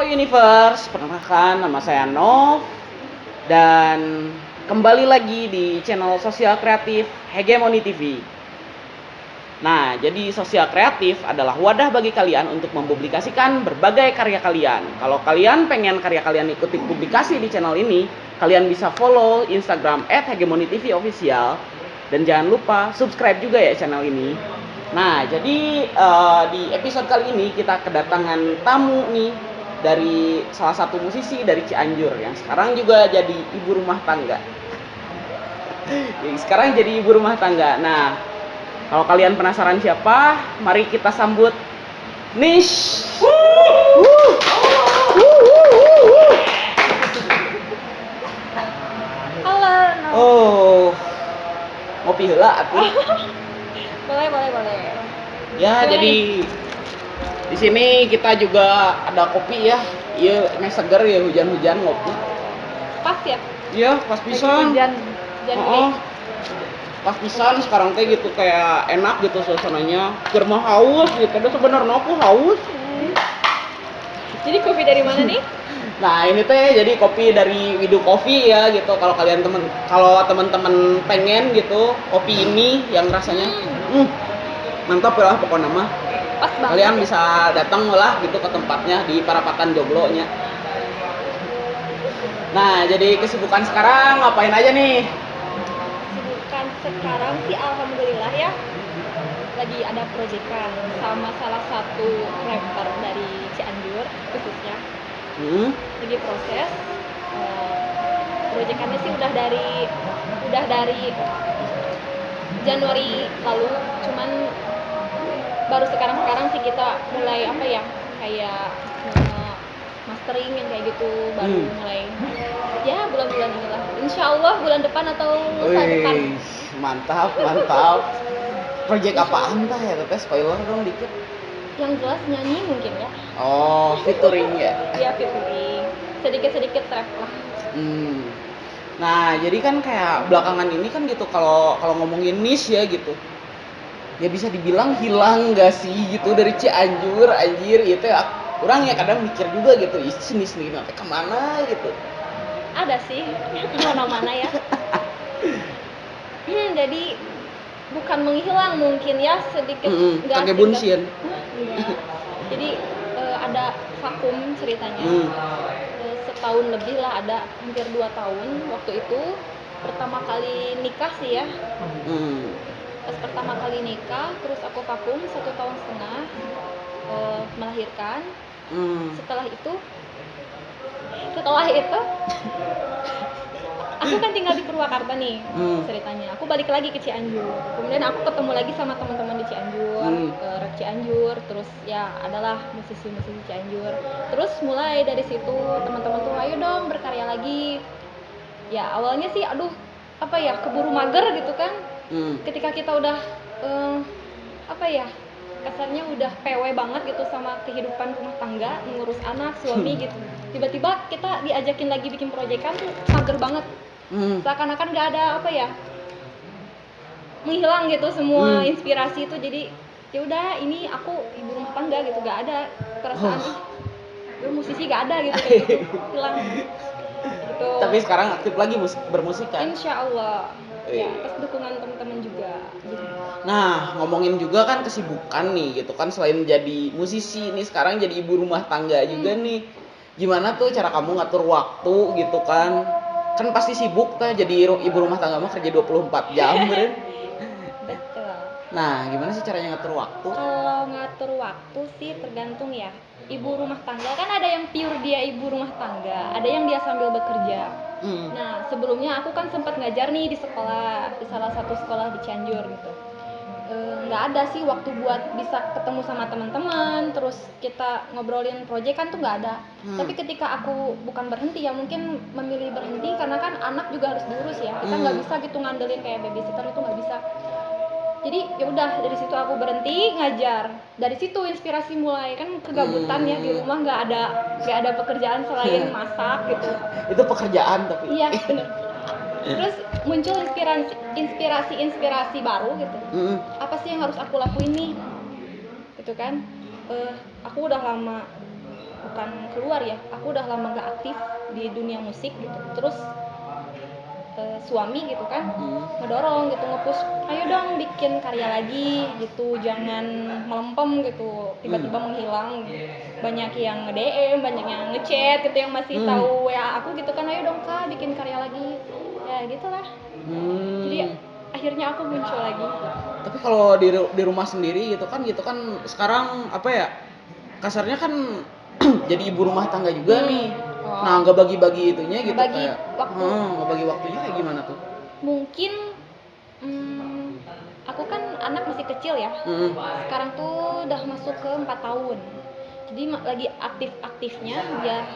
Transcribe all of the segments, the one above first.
Universe, perkenalkan nama saya Nov dan kembali lagi di channel sosial kreatif Hegemoni TV. Nah, jadi sosial kreatif adalah wadah bagi kalian untuk mempublikasikan berbagai karya kalian. Kalau kalian pengen karya kalian ikuti publikasi di channel ini, kalian bisa follow Instagram @hegemoni_tv_official dan jangan lupa subscribe juga ya channel ini. Nah, jadi di episode kali ini kita kedatangan tamu nih dari salah satu musisi dari Cianjur yang sekarang juga jadi ibu rumah tangga. Sekarang jadi ibu rumah tangga. Nah, kalau kalian penasaran siapa, mari kita sambut Nish. Halo. Oh, ngopi heula atuh. Boleh. Ya, Boleh. jadi di sini kita juga ada kopi ya. Iya, emang seger ya hujan-hujan ngopi. Pas ya? Iya, pas pisan. Hujan gede. Pas pisan sekarang teh gitu kayak enak gitu suasananya. Keur mah haus gitu. Ada sebenarnya aku haus. Jadi kopi dari mana nih? Nah, ini teh jadi kopi dari Widu Coffee ya gitu. Kalau teman-teman pengen gitu kopi ini yang rasanya mantap lah pokoknya mah. Pas banget. Kalian bisa datang lah gitu ke tempatnya di Parapatan Joglo-nya. Nah, jadi kesibukan sekarang ngapain aja nih? Kesibukan sekarang sih alhamdulillah ya. Lagi ada proyekan sama salah satu rapper dari Cianjur khususnya. Lagi proses. Proyekannya sih udah dari Januari lalu, cuman baru sekarang sih kita mulai kayak mastering yang kayak gitu baru mulai ya bulan-bulan inilah, insyaallah bulan depan atau lusa depan. Mantap. Project apaan tah ya teteh, spoiler dong dikit. Yang jelas nyanyi mungkin ya. Oh, featuring ya. Iya, featuring sedikit rap lah. Nah, jadi kan kayak belakangan ini kan gitu kalau ngomongin Nish ya gitu. Ya bisa dibilang hilang gak sih gitu dari Cianjur, anjir itu ya. Orang ya kadang mikir juga gitu, Nish nih sampai kemana gitu. Ada sih mana-mana ya. Jadi bukan menghilang mungkin ya, sedikit enggak kayak bunsin. Jadi ada vakum ceritanya. Setahun lebih lah, ada hampir 2 tahun waktu itu pertama kali nikah sih ya. Pas pertama kali nikah terus aku vakum 1,5 tahun melahirkan. Setelah itu aku kan tinggal di Purwakarta nih ceritanya. Aku balik lagi ke Cianjur. Kemudian aku ketemu lagi sama teman-teman di Cianjur, rap Cianjur, terus ya adalah musisi-musisi Cianjur. Terus mulai dari situ teman-teman tuh ayo dong berkarya lagi. Ya awalnya sih keburu mager gitu kan. Ketika kita udah kasarnya udah PW banget gitu sama kehidupan rumah tangga, mengurus anak, suami gitu. Tiba-tiba kita diajakin lagi bikin proyekan tuh mager banget. Seakan-akan gak ada menghilang gitu semua inspirasi itu. Jadi ya udah, ini aku ibu rumah tangga gitu, gak ada perasaan gue musisi, gak ada gitu kayak gitu, hilang gitu. Tapi sekarang aktif lagi bermusik kan? Insyaallah ya, atas dukungan teman-teman juga gitu. Nah, ngomongin juga kan kesibukan nih gitu kan, selain jadi musisi nih sekarang jadi ibu rumah tangga juga nih. Gimana tuh cara kamu ngatur waktu gitu kan? Kan pasti sibuk tuh jadi ibu rumah tangga mah kerja 24 jam beren. Betul. Nah, gimana sih caranya ngatur waktu? Kalau ngatur waktu sih tergantung ya. Ibu rumah tangga kan ada yang pure dia ibu rumah tangga, ada yang dia sambil bekerja. Nah, sebelumnya aku kan sempat ngajar nih di sekolah, di salah satu sekolah di Cianjur gitu. Nggak ada sih waktu buat bisa ketemu sama teman-teman, terus kita ngobrolin proyek kan tuh nggak ada. Tapi ketika aku bukan berhenti ya, mungkin memilih berhenti karena kan anak juga harus diurus ya. Kita nggak bisa gitu ngandelin kayak babysitter, itu nggak bisa. Jadi ya udah, dari situ aku berhenti ngajar. Dari situ inspirasi mulai, kan kegabutan ya di rumah, nggak ada pekerjaan selain masak gitu. Itu pekerjaan tapi. Iya benar. Terus muncul inspirasi baru gitu. Apa sih yang harus aku lakuin nih? Gitu kan? Aku udah lama bukan keluar ya, aku udah lama gak aktif di dunia musik gitu. Terus suami gitu kan ngedorong gitu, nge-push, ayo dong bikin karya lagi gitu, jangan melempem gitu tiba-tiba menghilang. Banyak yang nge-DM, banyak yang ngechat gitu yang masih tahu WA aku gitu kan, ayo dong Kak bikin karya lagi, ya gitulah. Jadi akhirnya aku muncul lagi. Tapi kalau di rumah sendiri gitu kan sekarang apa ya, kasarnya kan jadi ibu rumah tangga juga nih. Nah, nggak bagi-bagi itunya gitu, Ngebagi kayak waktu. nggak bagi waktunya kayak gimana tuh? Mungkin aku kan anak masih kecil ya. Sekarang tuh udah masuk ke 4 tahun. Jadi lagi aktif-aktifnya dia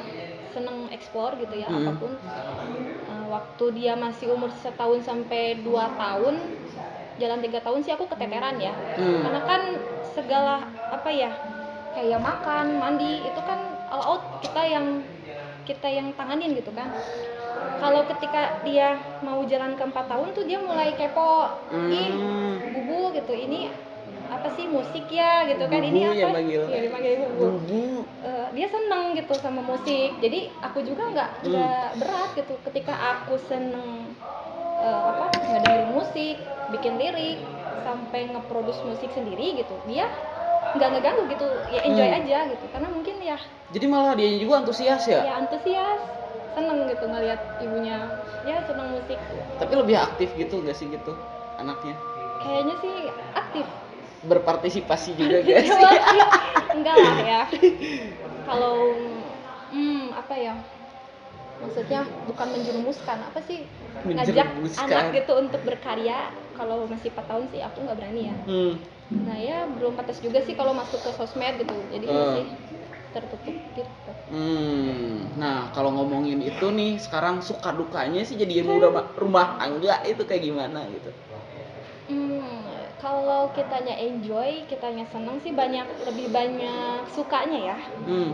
seneng explore gitu ya, apapun. Waktu dia masih umur 1 tahun sampai 2 tahun, jalan 3 tahun sih aku keteteran ya. Karena kan segala apa ya, kayak makan, mandi itu kan all out kita yang tanganin gitu kan. Kalau ketika dia mau jalan ke 4 tahun tuh dia mulai kepo, ih bubu gitu, ini apa sih musik ya gitu kan, Bubu ini ya apa manggil. ya dipanggil bubu. Dia seneng gitu sama musik, jadi aku juga nggak berat gitu ketika aku seneng ngedengerin musik, bikin lirik, sampai ngeproduce musik sendiri gitu. Dia nggak ngeganggu gitu, ya enjoy aja gitu, karena mungkin ya Jadi malah dia juga antusias ya? ya antusias, seneng gitu ngelihat ibunya ya seneng musik. Tapi lebih aktif gitu nggak sih gitu anaknya? Kayaknya sih aktif. Berpartisipasi juga gak sih? Enggak lah ya. Kalau apa ya, maksudnya bukan menjerumuskan, apa sih, ngajak anak gitu untuk berkarya. Kalau masih 4 tahun sih aku nggak berani ya. Nah ya belum pantas juga sih kalau masuk ke sosmed gitu, jadi masih tertutup gitu. Nah kalau ngomongin itu nih, sekarang suka dukanya sih jadi ibu rumah tangga itu kayak gimana gitu? Kalau kitanya enjoy, kitanya seneng sih lebih banyak sukanya ya.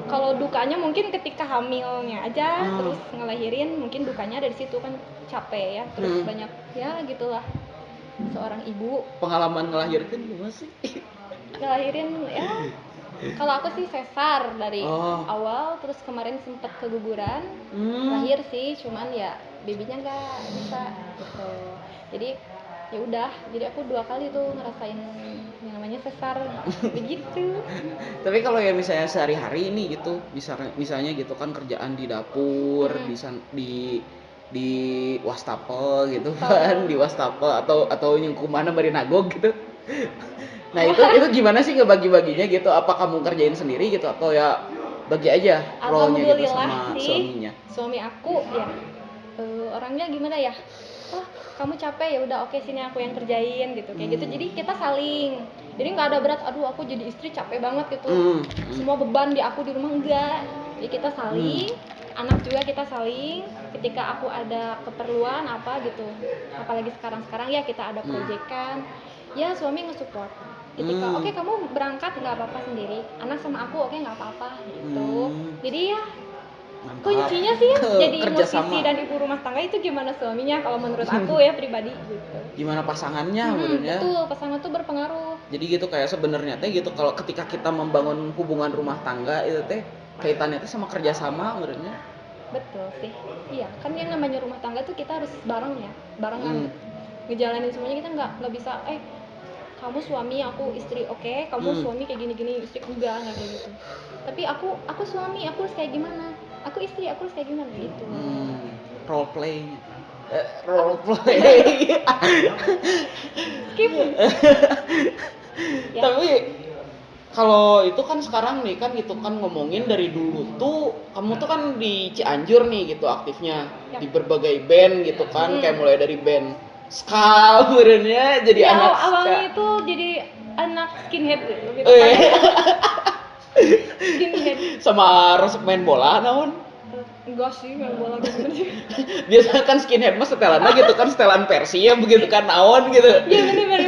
Kalau dukanya mungkin ketika hamilnya aja, terus ngelahirin, mungkin dukanya dari situ kan capek ya, terus banyak ya gitulah. Seorang ibu pengalaman ngelahirin gimana sih? Ngelahirin ya, kalau aku sih sesar dari awal, terus kemarin sempet keguguran, lahir sih, cuman ya babynya nggak bisa gitu. Jadi ya udah, jadi aku 2 kali tuh ngerasain yang namanya sesar begitu. Tapi kalau ya misalnya sehari-hari ini gitu, misalnya gitu kan kerjaan di dapur, di wastafel gitu kan, di wastafel atau nyungkuman marinagog gitu. Nah itu gimana sih ngebagi-baginya gitu? Apa kamu kerjain sendiri gitu atau ya bagi aja role-nya gitu sama suaminya? Suami aku ya orangnya gimana ya? Kamu capek ya udah, oke sini aku yang kerjain gitu, kayak gitu. Jadi kita saling, jadi nggak ada berat, aduh aku jadi istri capek banget gitu, semua beban di aku di rumah, enggak. Jadi kita saling, anak juga kita saling. Ketika aku ada keperluan apa gitu, apalagi sekarang ya kita ada proyekan, ya suami nge-support. Ketika oke, kamu berangkat nggak apa-apa sendiri, anak sama aku oke nggak apa-apa gitu. Jadi ya kuncinya sih ya jadi musisi dan ibu rumah tangga itu gimana suaminya, kalau menurut aku ya pribadi gitu. Gimana pasangannya sebenarnya? Betul, pasangan tuh berpengaruh. Jadi gitu kayak sebenarnya teh gitu, kalau ketika kita membangun hubungan rumah tangga itu teh kaitannya teh sama kerjasama menurutnya. Betul sih, iya kan yang namanya rumah tangga tuh kita harus bareng ya, barengan ngejalanin semuanya. Kita nggak bisa kamu suami aku istri, oke kamu suami kayak gini istri enggak kayak gitu. Tapi aku suami aku harus kayak gimana, aku istri aku harus kayak gimana gitu. Role play. Skip. Ya. Tapi kalau itu kan sekarang nih kan gitu kan, ngomongin dari dulu tuh kamu tuh kan di Cianjur nih gitu aktifnya di berbagai band gitu kan, kayak mulai dari band ska sebenarnya jadi anak ska. Awalnya itu jadi anak skinhead gitu. Skinhead. Sama harus main bola naon? Enggak sih, main bola gitu sih. Biasanya kan skinhead mah setelannya gitu kan, setelan Persia begitu kan naon gitu. Iya bener.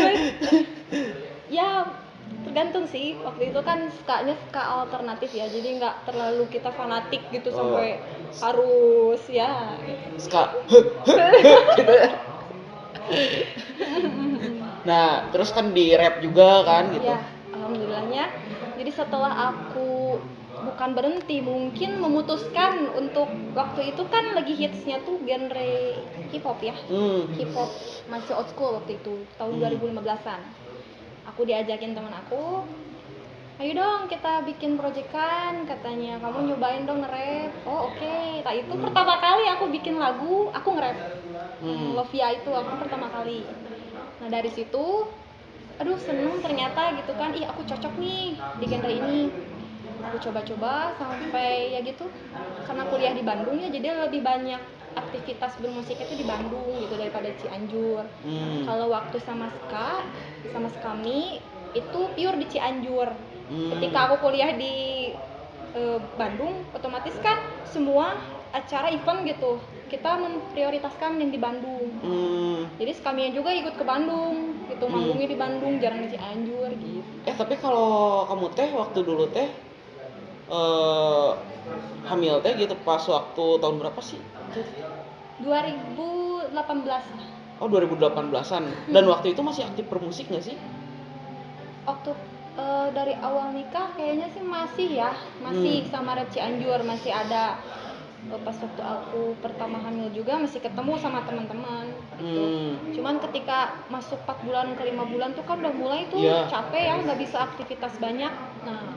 Ya tergantung sih, waktu itu kan ska-nya ska alternatif ya, jadi nggak terlalu kita fanatik gitu sampai harus ya ska. Gitu. Nah terus kan di rap juga kan gitu. Ya alhamdulillahnya, jadi setelah aku bukan berhenti, mungkin memutuskan untuk waktu itu kan lagi hitsnya tuh genre hip hop ya. Hip hop masih old school waktu itu, tahun 2015-an. Aku diajakin teman aku, ayo dong kita bikin proyekan, katanya kamu nyobain dong nge-rap. Oh oke. Nah itu pertama kali aku bikin lagu, aku nge-rap. Lovia itu aku pertama kali. Nah dari situ, aduh seneng ternyata gitu kan, ih aku cocok nih di genre ini. Aku coba-coba sampai ya gitu, karena kuliah di Bandung ya, jadi lebih banyak aktivitas bermusik itu di Bandung gitu daripada Cianjur. Kalau waktu sama Skami itu pure di Cianjur. Ketika aku kuliah di Bandung, otomatis kan semua acara event gitu kita memprioritaskan yang di Bandung. Jadi Skami juga ikut ke Bandung gitu, manggungnya di Bandung, jarang di Cianjur gitu. Tapi kalau kamu teh waktu dulu teh hamil teh gitu pas waktu tahun berapa sih? 2018. Oh 2018-an. Dan waktu itu masih aktif bermusik nggak sih? Waktu dari awal nikah kayaknya sih masih ya, masih sama Red Cianjur masih ada. Pas waktu aku pertama hamil juga masih ketemu sama teman-teman gitu. Cuman ketika masuk 4 bulan ke 5 bulan tuh kan udah mulai tuh capek ya, nggak bisa aktivitas banyak. Nah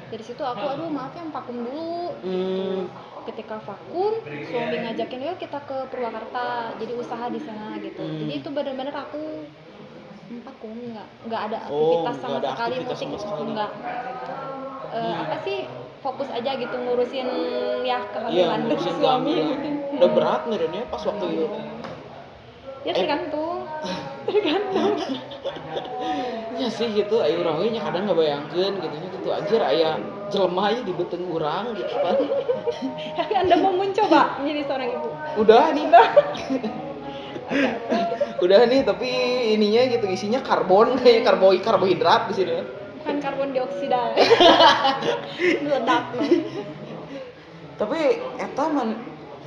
dari situ aku aduh maaf ya vakum dulu gitu. Ketika vakum suami ngajakin yuk kita ke Purwakarta jadi usaha di sana gitu. Jadi itu benar-benar aku vakum, nggak ada aktivitas sama sekali musik nggak. Apa sih, fokus aja gitu ngurusin ya kehamilan suami. Udah berat nih pas waktu itu. Ya tergantung. Ya sih gitu, ayo urang we nya kadang ngabayangkeun gitu nya kitu anjir aya jelema aya di beuteung urang gitu kan. Tapi Anda mau mencoba menjadi seorang ibu? Udah nih. Udah nih, tapi ininya gitu isinya karbon kayak karbohidrat di sini. Bukan karbon dioksida. Meledak. Tapi eta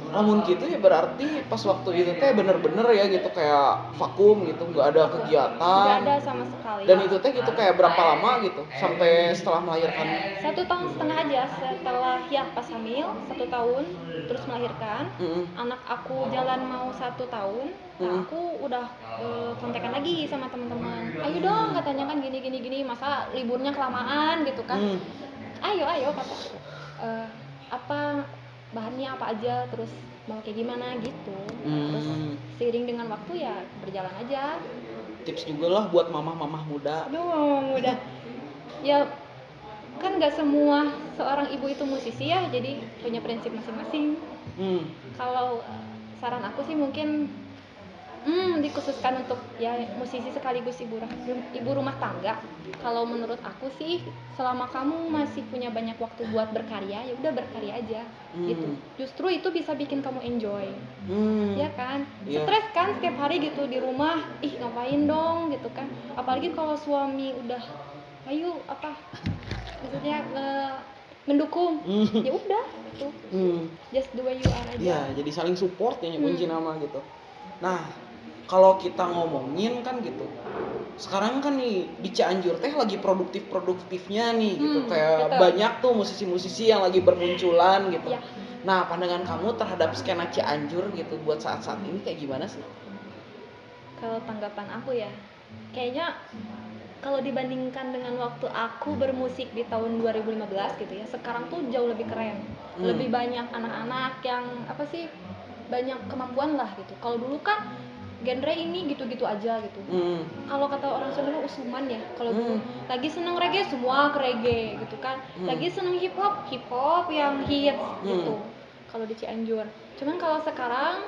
namun gitu ya berarti pas waktu itu teh bener-bener ya gitu kayak vakum gitu, nggak ada kegiatan. Nggak ada sama sekali. Dan itu teh gitu kayak berapa lama gitu sampai setelah melahirkan? 1,5 tahun aja setelah ya pas hamil 1 tahun terus melahirkan. Anak aku jalan mau 1 tahun. Nah aku udah kontekan lagi sama teman-teman. Ayo dong katanya kan gini masa liburnya kelamaan gitu kan. Ayo kata apa bahannya apa aja, terus mau kayak gimana gitu. Terus seiring dengan waktu ya berjalan aja. Tips juga lah buat mamah-mamah muda. Aduh mamah muda. Ya kan nggak semua seorang ibu itu musisi ya, jadi punya prinsip masing-masing. Kalau saran aku sih mungkin dikhususkan untuk ya musisi sekaligus ibu rumah tangga. Kalau menurut aku sih selama kamu masih punya banyak waktu buat berkarya ya udah berkarya aja gitu. Justru itu bisa bikin kamu enjoy. Ya kan? Stres kan setiap hari gitu di rumah, ih ngapain dong gitu kan. Apalagi kalau suami udah ayo apa maksudnya mendukung. Ya udah gitu. Just the way you are aja. Ya, jadi saling support ya kunci nama gitu. Nah, kalau kita ngomongin kan gitu, sekarang kan nih di Cianjur teh lagi produktifnya nih gitu, kayak betul. Banyak tuh musisi-musisi yang lagi bermunculan gitu. Ya. Nah, pandangan kamu terhadap skena Cianjur gitu buat saat-saat ini kayak gimana sih? Kalau tanggapan aku ya, kayaknya kalau dibandingkan dengan waktu aku bermusik di tahun 2015 gitu ya, sekarang tuh jauh lebih keren. Lebih banyak anak-anak yang apa sih, banyak kemampuan lah gitu. Kalau dulu kan genre ini gitu-gitu aja gitu. Kalau kata orang Sunda usuman ya. Kalau dulu lagi seneng reggae semua ke reggae gitu kan. Lagi seneng hip hop yang hits gitu. Kalau di Cianjur. Cuman kalau sekarang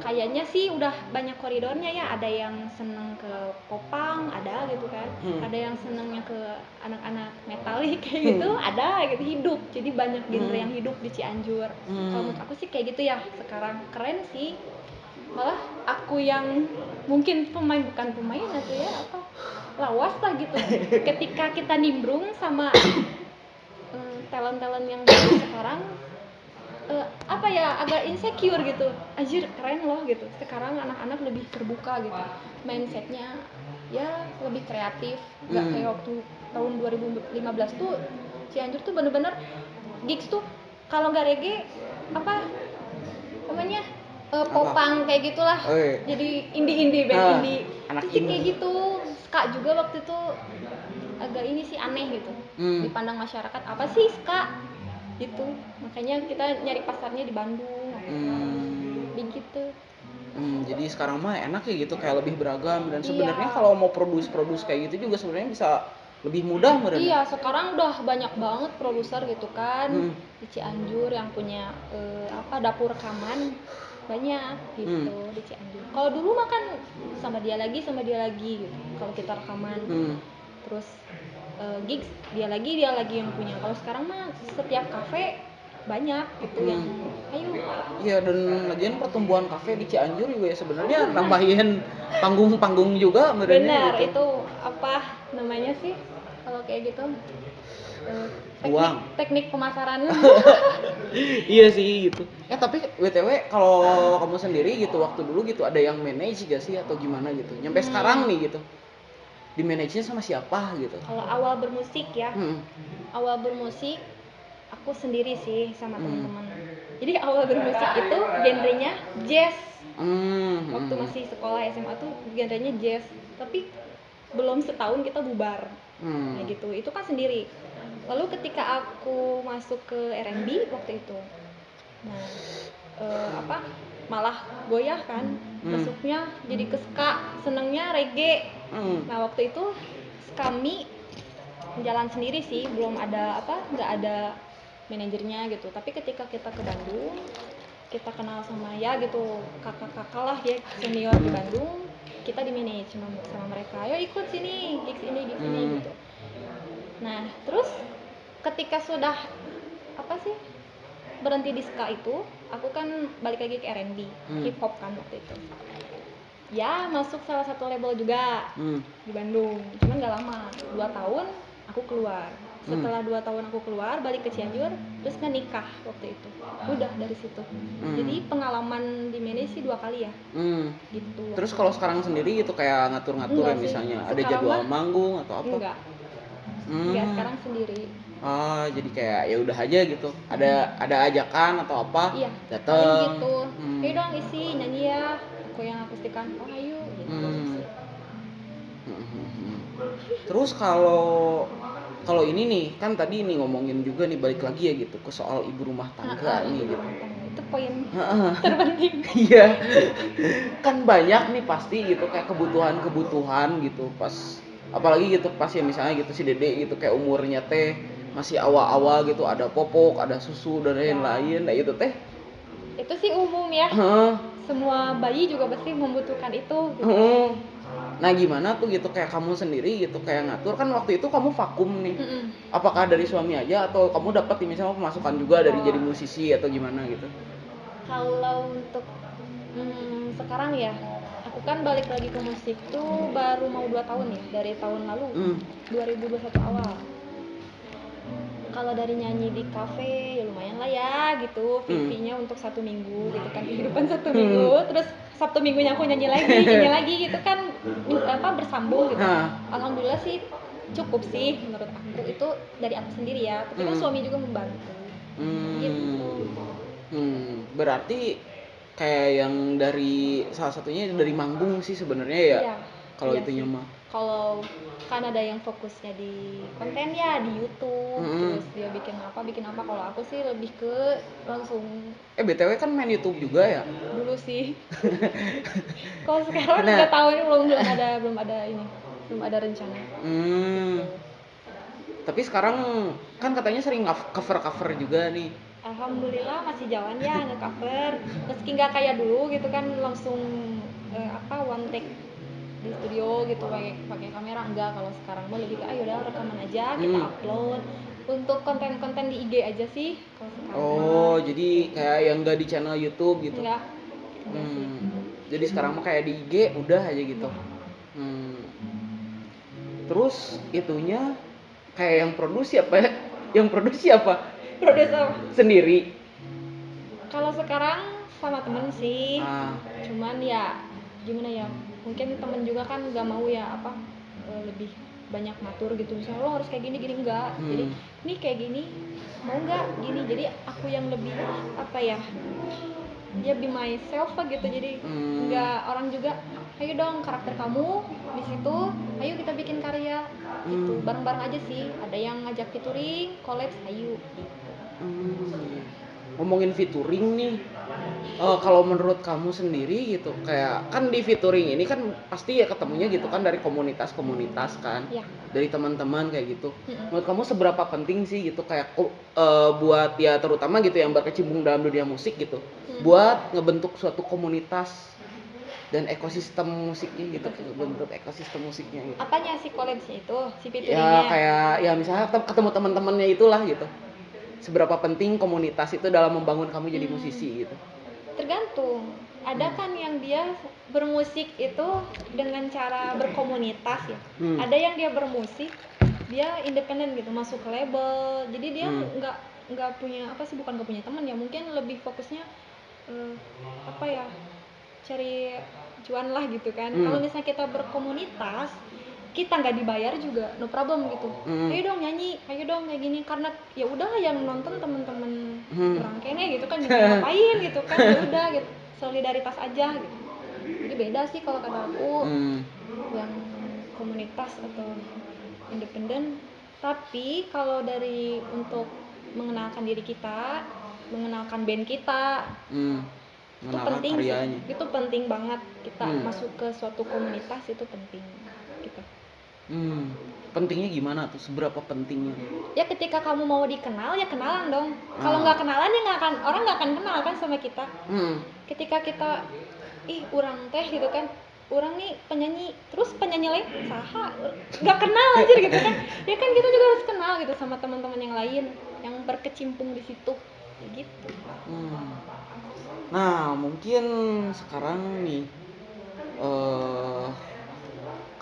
kayaknya sih udah banyak koridornya ya. Ada yang seneng ke popang, ada gitu kan. Ada yang senengnya ke anak-anak metalik kayak gitu, ada gitu, hidup. Jadi banyak genre yang hidup di Cianjur. Kalau menurut aku sih kayak gitu ya. Sekarang keren sih. Malah aku yang mungkin bukan pemain atau ya apa lawas lah gitu. Ketika kita nimbrung sama talent-talent yang baru sekarang apa ya agak insecure gitu. Anjir keren loh gitu. Sekarang anak-anak lebih terbuka gitu. Mindsetnya ya lebih kreatif. Gak kayak waktu tahun 2015 tuh Cianjur tuh bener-bener gigs tuh kalau nggak reggae apa namanya popang kayak gitulah. Oh, iya. Jadi indie band indie. Anak Terus kayak indie. gitu. Ska juga waktu itu agak ini sih aneh gitu. Dipandang masyarakat apa sih ska? Gitu. Makanya kita nyari pasarnya di Bandung. Begitu. Jadi sekarang mah enak ya gitu, kayak lebih beragam, dan sebenarnya Iya. kalau mau produce kayak gitu juga sebenarnya bisa lebih mudah meren. Iya, sekarang udah banyak banget produser gitu kan di Cianjur yang punya dapur rekaman banyak gitu di Cianjur. Kalau dulu mah kan sama dia lagi gitu. Kalau kita rekaman, terus gigs dia lagi yang punya. Kalau sekarang mah setiap kafe banyak gitu yang ayo. Iya, dan lagian pertumbuhan kafe di Cianjur juga ya sebenarnya nambahin panggung-panggung juga merenya Benar, gitu. itu apa namanya sih kalau kayak gitu? Uang. Teknik pemasaran. Iya sih gitu. Tapi WTW kalau kamu sendiri gitu waktu dulu gitu ada yang manage gak sih atau gimana gitu? Nyampe sekarang nih gitu. Di manage-nya sama siapa gitu? Kalau awal bermusik ya. Awal bermusik aku sendiri sih sama teman-teman. Jadi awal bermusik itu genrenya jazz. Waktu masih sekolah SMA tuh genrenya jazz. Tapi belum setahun kita bubar. Nah gitu. Itu kan sendiri. Lalu ketika aku masuk ke R&B waktu itu. Nah, malah goyah kan. Masuknya jadi ke ska, senengnya reggae. Nah, waktu itu kami jalan sendiri sih, belum ada nggak ada manajernya gitu. Tapi ketika kita ke Bandung, kita kenal sama ya gitu kakak-kakak lah ya senior di Bandung, kita di manage sama mereka. Ayo ikut sini, gigs ini gitu. Nah, terus ketika sudah berhenti di ska itu, aku kan balik lagi ke R&B, hip hop kan waktu itu. Ya, masuk salah satu label juga di Bandung. Cuman gak lama, 2 tahun aku keluar. Setelah 2 tahun aku keluar, balik ke Cianjur, terus kan nikah waktu itu. Udah dari situ. Jadi pengalaman di manage sih 2 kali ya. Gitu. Terus kalau sekarang sendiri gitu kayak ngatur-ngatur ya misalnya ada jadwal manggung atau apa? Enggak. Enggak, sekarang sendiri. Oh, jadi kayak ya udah aja gitu. Ada ajakan atau apa? Iya, datang gitu. Ayo dong isi nyanyi ya. Aku yang akustikan. Oh, ayo gitu. Terus kalau ini nih kan tadi nih ngomongin juga nih balik lagi ya gitu ke soal ibu rumah tangga nih gitu. Itu poin terpenting. Iya. Kan banyak nih pasti gitu kayak kebutuhan gitu pas apalagi gitu pas ya misalnya gitu si Dede gitu kayak umurnya teh masih awal-awal gitu ada popok, ada susu dan lain-lain. Nah itu teh itu sih umum ya. Semua bayi juga pasti membutuhkan itu gitu. Nah gimana tuh gitu kayak kamu sendiri gitu kayak ngatur kan waktu itu kamu vakum nih. Apakah dari suami aja atau kamu dapat misalnya pemasukan juga dari jadi musisi atau gimana gitu? Kalau untuk sekarang ya, aku kan balik lagi ke musik tuh baru mau 2 tahun ya, dari tahun lalu 2021 awal. Kalau dari nyanyi di kafe ya lumayan lah ya gitu, fee-nya untuk 1 minggu gitu kan, kehidupan 1 minggu. Terus Sabtu minggunya aku nyanyi lagi gitu kan bersambung gitu. Alhamdulillah sih cukup sih menurut aku, itu dari aku sendiri ya, tapi kan suami juga membantu. Gitu. Berarti kayak yang dari salah satunya dari manggung sih sebenarnya ya. Iya, kalau iya itunya sih. mah. Kalau kan ada yang fokusnya di konten ya di YouTube, terus dia bikin apa. Kalau aku sih lebih ke langsung. BTW kan main YouTube juga ya? Dulu sih. Kalau sekarang nggak tahu ini belum ada rencana. Tapi sekarang kan katanya sering cover juga nih. Alhamdulillah masih jalan ya nge-cover. Meski nggak kayak dulu gitu kan langsung one take di studio gitu pakai kamera, enggak. Kalau sekarang mah lebih ke udah rekaman aja kita upload untuk konten-konten di IG aja sih kalau sekarang. Jadi kayak yang enggak di channel YouTube gitu. Enggak. Jadi sekarang mah kayak di IG udah aja gitu. Terus itunya kayak yang produksi apa? Yang produksi apa? Produser sendiri. Kalau sekarang sama temen sih. Cuman ya gimana ya? Mungkin temen juga kan nggak mau ya lebih banyak ngatur gitu, misalnya lo harus kayak gini gini, enggak. Jadi ini kayak gini mau nggak gini, jadi aku yang lebih apa ya, ya be myself lah gitu. Jadi nggak orang juga ayo dong karakter kamu di situ, ayo kita bikin karya gitu, bareng-bareng aja sih. Ada yang ngajak featuring, collabs, ayo gitu. Ngomongin featuring nih, kalau menurut kamu sendiri gitu, kayak kan di featuring ini kan pasti ya ketemunya gitu kan dari komunitas-komunitas kan, Ya. dari teman-teman kayak gitu. Menurut kamu seberapa penting sih gitu kayak buat ya terutama gitu yang berkecimpung dalam dunia musik gitu, buat ngebentuk suatu komunitas dan ekosistem musiknya gitu, bentuk ekosistem musiknya gitu. Apanya sih collabsnya itu, si Ya featuringnya? kayak ya misalnya ketemu teman-temannya itulah gitu. Seberapa penting komunitas itu dalam membangun kamu jadi musisi gitu? Tergantung. Ada kan yang dia bermusik itu dengan cara berkomunitas ya. Ada yang dia bermusik, dia independen gitu, masuk ke label. Jadi dia nggak punya apa sih, bukan nggak punya teman ya, mungkin lebih fokusnya apa ya, cari cuan lah gitu kan. Kalau misalnya kita berkomunitas, kita nggak dibayar juga no problem gitu. Ayo dong nyanyi, ayo dong kayak gini, karena ya udah yang nonton temen-temen orang kene gitu kan, ngapain gitu kan, ya udah gitu, solidaritas aja gitu. Jadi beda sih kalau kata aku yang komunitas atau independen. Tapi kalau dari untuk mengenalkan diri kita, mengenalkan band kita, itu penting karyanya. sih, itu penting banget. Kita masuk ke suatu komunitas itu penting gitu. Pentingnya gimana tuh? Seberapa pentingnya? Ya ketika kamu mau dikenal ya kenalan dong. Kalau nggak kenalan ya nggak akan, orang nggak akan kenal kan sama kita. Ketika kita urang teh gitu kan, orang nih penyanyi, terus penyanyi lain saha nggak kenal aja gitu kan. Ya kan kita juga harus kenal gitu sama teman-teman yang lain yang berkecimpung di situ gitu. Nah mungkin sekarang nih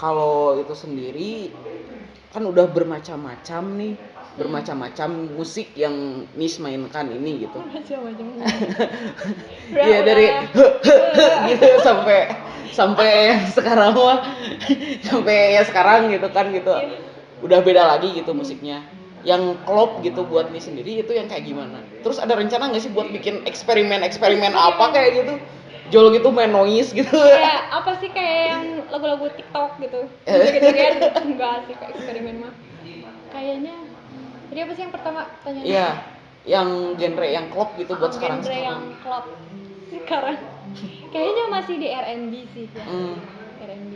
kalau itu sendiri kan udah bermacam-macam nih, bermacam-macam musik yang Nis mainkan ini gitu. Macam-macam. Iya dari gitu sampai sekarang mah sampai ya sekarang gitu kan gitu. Udah beda lagi gitu musiknya. Yang klop gitu buat Nis sendiri itu yang kayak gimana? Terus ada rencana nggak sih buat bikin eksperimen apa kayak gitu? Jol gitu main noise gitu. Kayak apa sih, kayak yang lagu-lagu TikTok gitu. Joget-joget enggak sih, kayak eksperimen mah. Kayaknya jadi apa sih yang pertama tanya? Iya, yang genre yang klop gitu buat sekarang. Genre yang klop sekarang. Kayaknya masih di R&B sih ya. R&B.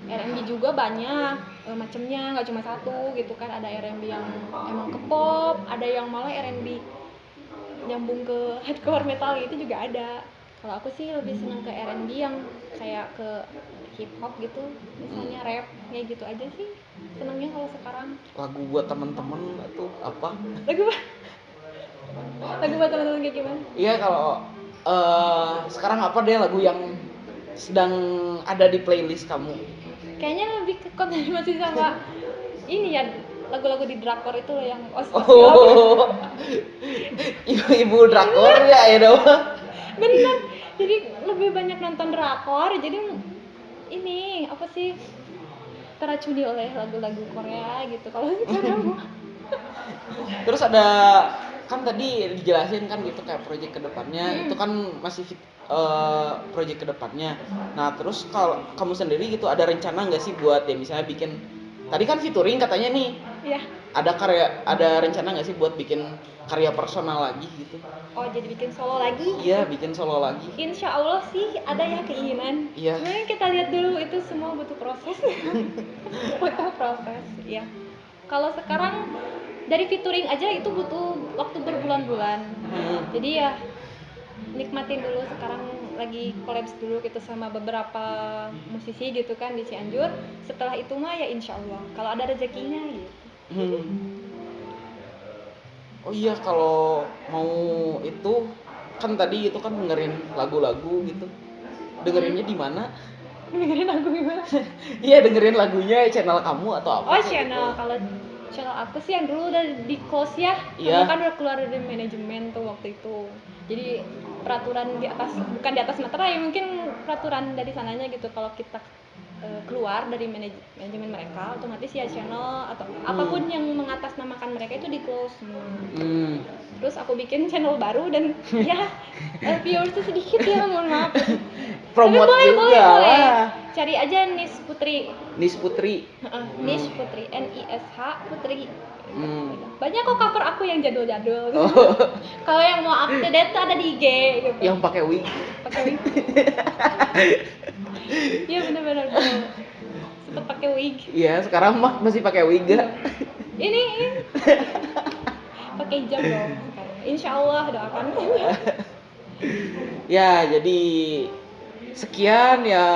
R&B juga banyak macamnya, nggak cuma satu gitu kan. Ada R&B yang emang ke pop, ada yang malah R&B nyambung ke hardcore metal itu juga ada. Kalau aku sih lebih senang ke R&B yang kayak ke hip hop gitu, misalnya rap kayak gitu aja sih senangnya kalau sekarang. Lagu buat teman-teman itu apa? Lagu buat teman-teman kayak gimana? Iya kalau sekarang apa deh lagu yang sedang ada di playlist kamu? Kayaknya lebih ke masih sama ini ya, lagu-lagu di drakor itu loh yang Ibu drakor ya dong. Bener, jadi lebih banyak nonton drakor, jadi ini apa sih, teracuni oleh lagu-lagu Korea gitu kalau sekarang. Terus ada kan tadi dijelasin kan gitu kayak proyek kedepannya itu kan masih proyek kedepannya. Nah terus kalau kamu sendiri gitu ada rencana nggak sih buat ya misalnya bikin tadi kan featuring katanya nih. Iya. Ada rencana nggak sih buat bikin karya personal lagi gitu? Oh jadi bikin solo lagi? Iya bikin solo lagi. Insya Allah sih ada ya keinginan. Iya. Sebenarnya kita lihat dulu, itu semua butuh proses. Butuh proses, ya. Kalau sekarang dari featuring aja itu butuh waktu berbulan-bulan. Jadi ya nikmatin dulu, sekarang lagi collabs dulu gitu sama beberapa musisi gitu kan di Cianjur. Setelah itu mah ya insya Allah kalau ada rezekinya gitu. Oh iya kalau mau itu kan tadi itu kan dengerin lagu-lagu gitu. Dengerinnya di mana? Dengerin lagu gimana? Iya dengerin lagunya channel kamu atau apa? Oh channel gitu. Kalau channel aku sih yang dulu udah di close ya. Karena kan udah keluar dari manajemen tuh waktu itu. Jadi peraturan di atas, bukan di atas materai, mungkin peraturan dari sananya gitu kalau kita keluar dari manajemen mereka, otomatis ya channel atau apapun yang mengatasnamakan mereka itu di close semua. Terus aku bikin channel baru dan ya viewersnya sedikit ya, mohon maaf. Promote Tapi boleh. lah. Cari aja Nis Putri. Nis Putri. Nis Putri, NISH Putri. Banyak kok cover aku yang jadul-jadul. Kalau yang mau up to date tuh ada di IG gitu. Yang pakai wig. Iya benar-benar sempet pakai wig. Iya, sekarang mah masih pakai wig gak? Ini pakai hijab dong sekarang. Insya Allah doakan. Ya, jadi sekian ya.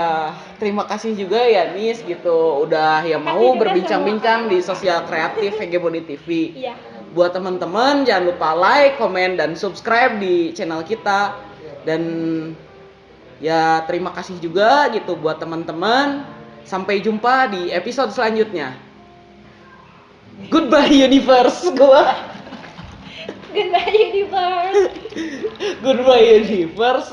Terima kasih juga ya Nis gitu udah ya mau berbincang-bincang di Sosial Kreatif Hegemoni TV. Iya. Buat teman-teman jangan lupa like, komen dan subscribe di channel kita. Dan ya terima kasih juga gitu buat teman-teman. Sampai jumpa di episode selanjutnya. Goodbye universe gua. Goodbye universe. Goodbye universe.